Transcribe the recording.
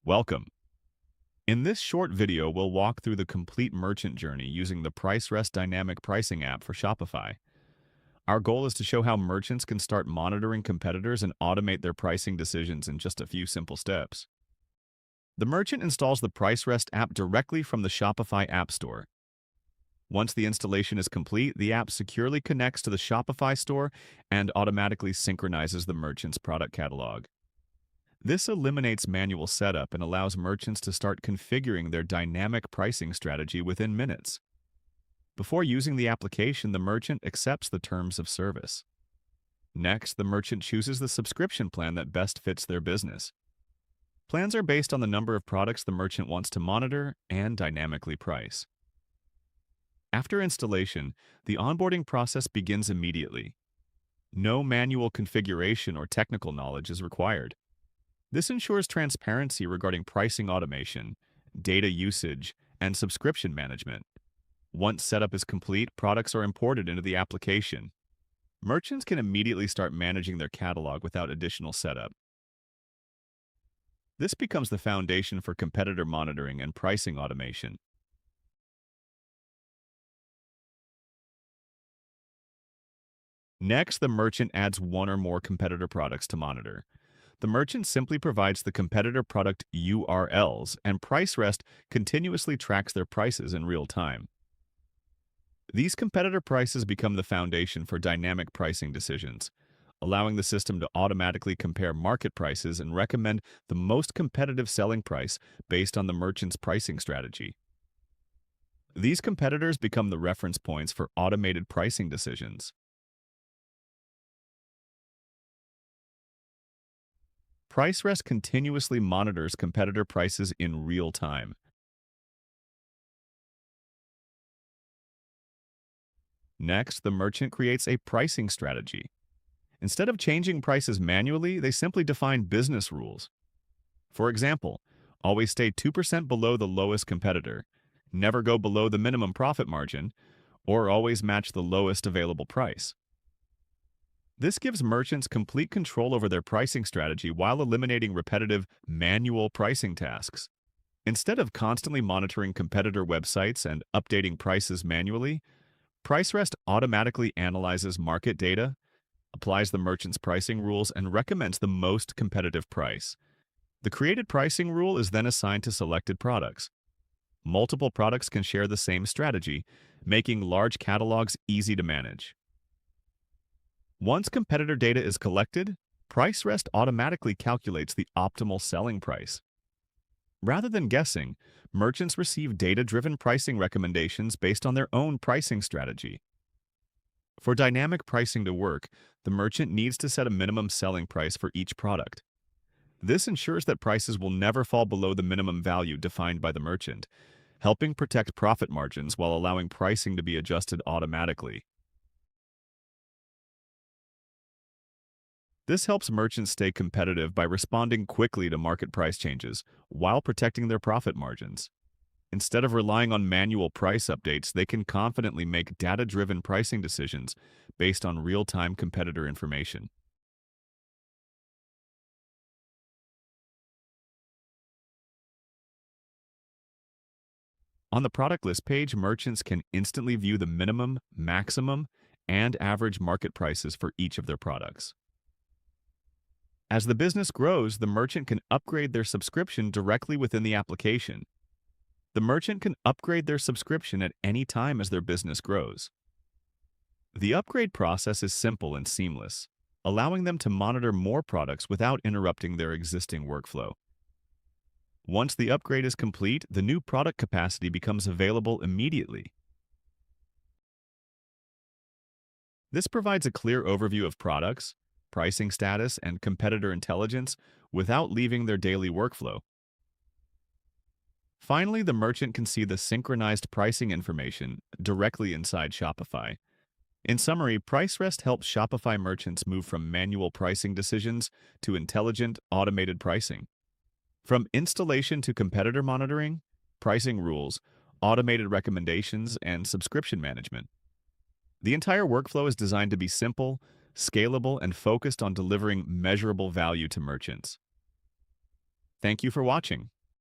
Welcome. In this short video, we'll walk through the complete merchant journey using the PriceRest Dynamic Pricing app for Shopify. Our goal is to show how merchants can start monitoring competitors and automate their pricing decisions in just a few simple steps. The merchant installs the PriceRest app directly from the Shopify App Store. Once the installation is complete, the app securely connects to the Shopify store and automatically synchronizes the merchant's product catalog. This eliminates manual setup and allows merchants to start configuring their dynamic pricing strategy within minutes. Before using the application, the merchant accepts the terms of service. Next, the merchant chooses the subscription plan that best fits their business. Plans are based on the number of products the merchant wants to monitor and dynamically price. After installation, the onboarding process begins immediately. No manual configuration or technical knowledge is required. This ensures transparency regarding pricing automation, data usage, and subscription management. Once setup is complete, products are imported into the application. Merchants can immediately start managing their catalog without additional setup. This becomes the foundation for competitor monitoring and pricing automation. Next, the merchant adds one or more competitor products to monitor. The merchant simply provides the competitor product URLs, and PriceRest continuously tracks their prices in real time. These competitor prices become the foundation for dynamic pricing decisions, allowing the system to automatically compare market prices and recommend the most competitive selling price based on the merchant's pricing strategy. These competitors become the reference points for automated pricing decisions. PriceRest continuously monitors competitor prices in real time. Next, the merchant creates a pricing strategy. Instead of changing prices manually, they simply define business rules. For example, always stay 2% below the lowest competitor, never go below the minimum profit margin, or always match the lowest available price. This gives merchants complete control over their pricing strategy while eliminating repetitive, manual pricing tasks. Instead of constantly monitoring competitor websites and updating prices manually, PriceRest automatically analyzes market data, applies the merchant's pricing rules, and recommends the most competitive price. The created pricing rule is then assigned to selected products. Multiple products can share the same strategy, making large catalogs easy to manage. Once competitor data is collected, PriceRest automatically calculates the optimal selling price. Rather than guessing, merchants receive data-driven pricing recommendations based on their own pricing strategy. For dynamic pricing to work, the merchant needs to set a minimum selling price for each product. This ensures that prices will never fall below the minimum value defined by the merchant, helping protect profit margins while allowing pricing to be adjusted automatically. This helps merchants stay competitive by responding quickly to market price changes while protecting their profit margins. Instead of relying on manual price updates, they can confidently make data-driven pricing decisions based on real-time competitor information. On the product list page, merchants can instantly view the minimum, maximum, and average market prices for each of their products. As the business grows, the merchant can upgrade their subscription directly within the application. The merchant can upgrade their subscription at any time as their business grows. The upgrade process is simple and seamless, allowing them to monitor more products without interrupting their existing workflow. Once the upgrade is complete, the new product capacity becomes available immediately. This provides a clear overview of products, pricing status, and competitor intelligence without leaving their daily workflow. Finally, the merchant can see the synchronized pricing information directly inside Shopify. In summary, PriceRest helps Shopify merchants move from manual pricing decisions to intelligent, automated pricing. From installation to competitor monitoring, pricing rules, automated recommendations, and subscription management. The entire workflow is designed to be simple, scalable, and focused on delivering measurable value to merchants. Thank you for watching.